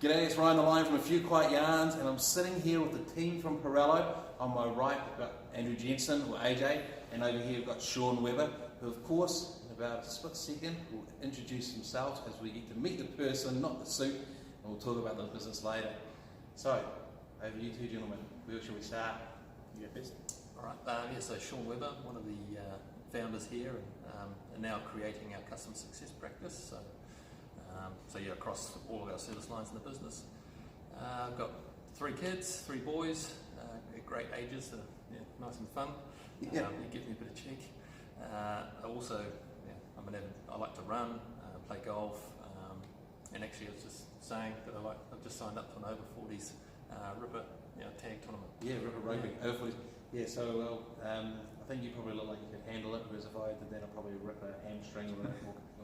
G'day, it's Ryan the Lion from AFQY Yarns, and I'm sitting here with the team from Pirello. On my right, we've got Andrew Jensens, or AJ, and over here we've got Shaun Webber, who of course, in about a split second, will introduce themselves as we get to meet the person, not the suit, and we'll talk about the business later. So, over you two gentlemen, where shall we start? You go first. Alright, so Shaun Webber, one of the founders here, and now creating our customer success practice. So yeah, across all of our service lines in the business. I've got 3 kids, 3 boys, at great ages, so yeah, nice and fun. It gives me a bit of cheek. I like to run, play golf, and actually I was just saying that I've just signed up for an over 40s Ripper tag tournament. Yeah, Ripper rugby, over 40s. Yeah, so I think you probably look like you could handle it, whereas if I did that I'd probably rip a hamstring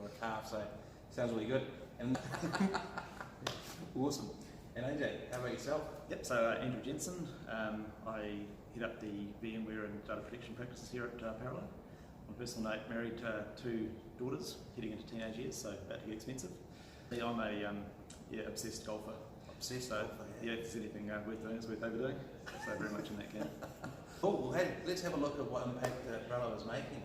or a calf, so sounds really good. And awesome. And AJ, how about yourself? Yep, so Andrew Jensens. I head up the VMware and data protection practices here at Pirello. On a personal note, married to 2 daughters, heading into teenage years, so about to get expensive. I'm a obsessed golfer. Obsessed golfer, yeah. If there's anything worth doing, it's worth overdoing. So very much in that camp. Cool, well hey, let's have a look at what impact Pirello is making.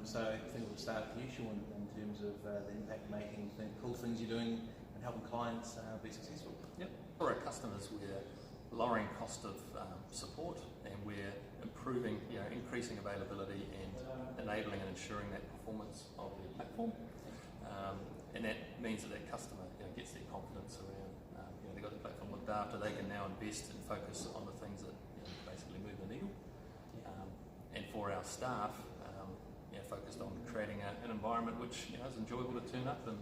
So I think we'll start with you, Shaun, in terms of the impact making, cool things you're doing and helping clients be successful. Yep. For our customers, we're lowering cost of support, and we're improving, increasing availability and enabling and ensuring that performance of the platform. And that means that customer gets their confidence around, they've got the platform looked after, they can now invest and focus on the things that basically move the needle. And for our staff, focused on creating an environment which is enjoyable to turn up and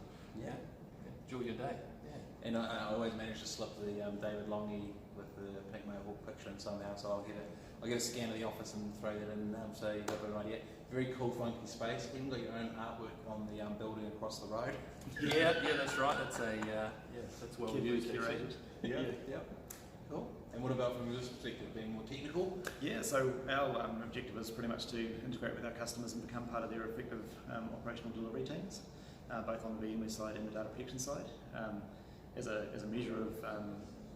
enjoy your day. Yeah. And I always manage to slip the David Longy with the pink mohawk picture in somehow, so I'll get a scan of the office and throw that in, so you've got a bit of an idea. Very cool, funky space. Even got your own artwork on the building across the road. Yeah, that's right. It's that's well used. Curated. Yeah. Cool. And what about from your perspective, being more technical? Yeah, so our objective is pretty much to integrate with our customers and become part of their effective operational delivery teams, both on the VMware side and the data protection side. As a measure of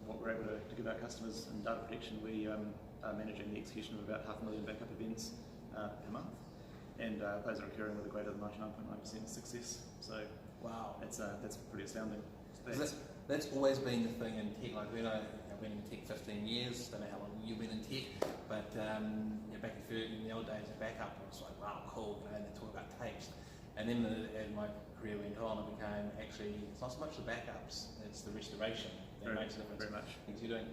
what we're able to give our customers in data protection, we are managing the execution of about 500,000 backup events per month, and those are occurring with a greater than 99.9% success. So wow, that's pretty astounding. That's always been the thing in tech. Like I've been in tech 15 years. Don't know how long you've been in tech, but back in the old days of backup, it was like wow, cool. And they talk about tapes, and then as my career went on, it became actually it's not so much the backups, it's the restoration that makes a difference. Very much. Because you're doing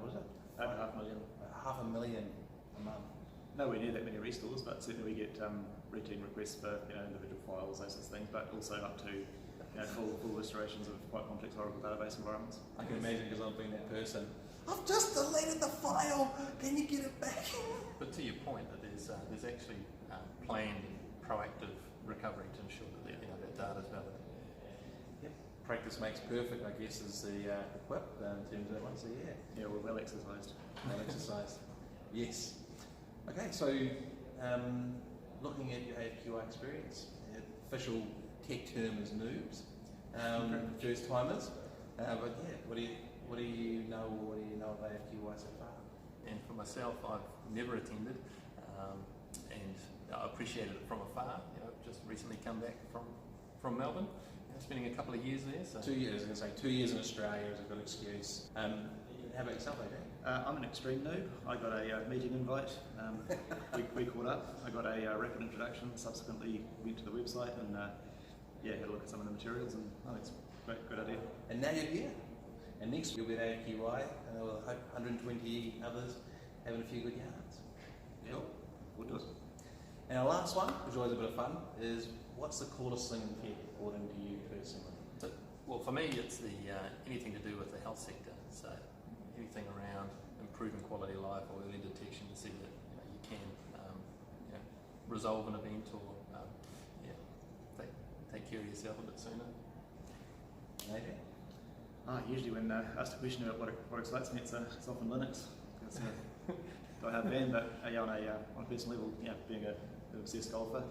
what is it? Over 500,000. 500,000 a month. Nowhere near that many restores, but certainly we get routine requests for individual files, those sorts of things, but also up to full restorations of quite complex Oracle database environments. I can imagine, because I've been that person. I've just deleted the file. Can you get it back? But to your point, that there's actually planned and proactive recovery to ensure that that data is valid. Yep. Practice makes perfect, I guess, is the quip in terms of that one. So yeah, we're well exercised. Well exercised. Yes. Okay, so looking at your AFQY experience, the official tech term is noobs, first timers. But yeah, what do you know of AFQY so far? And for myself, I've never attended, and I appreciated it from afar. Just recently come back from Melbourne, spending a couple of years there. So 2 years, I was going to say 2 years in Australia is a good excuse. How about yourself, AJ? I'm an extreme noob. I got a meeting invite. We caught up. I got a rapid introduction. Subsequently, went to the website and had a look at some of the materials. And it's a good idea. And now you're here. And next you'll be at AFQY with 120 others having a few good yarns. Cool. We'll do it. And our last one, which is always a bit of fun, is what's the coolest thing in tech according to you personally? Well, for me, it's anything to do with the health sector. So anything around improving quality of life or early detection to see that you can resolve an event or take care of yourself a bit sooner. Maybe. Usually when asked a question about what excites me, it's often Linux. It's got a hard band, but on a personal level, being an obsessed golfer,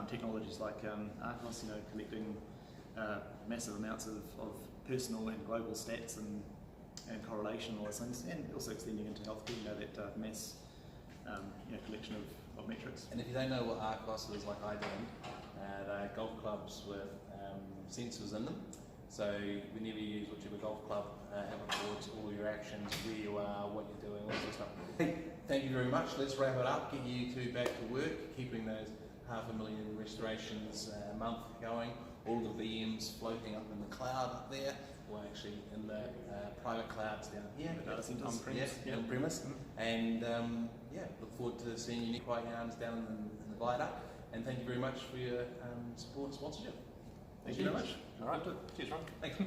technologies like Arcos, collecting massive amounts of personal and global stats and correlation and all those things, and also extending into healthcare, that mass collection of metrics. And if you don't know what AFQY is, like I don't, they're golf clubs with sensors in them. So whenever you use whichever golf club, have records all your actions, where you are, what you're doing, all that sort of stuff. Hey, thank you very much. Let's wrap it up, get you two back to work, keeping those 500,000 restorations a month going, all the VMs floating up in the cloud up there, or actually in the private clouds down here. The data centers. On premise. And look forward to seeing you Quiet Yarns down in the viaduct. And thank you very much for your support and sponsorship. Thank you very much. All right. Cheers, Ron. Thanks.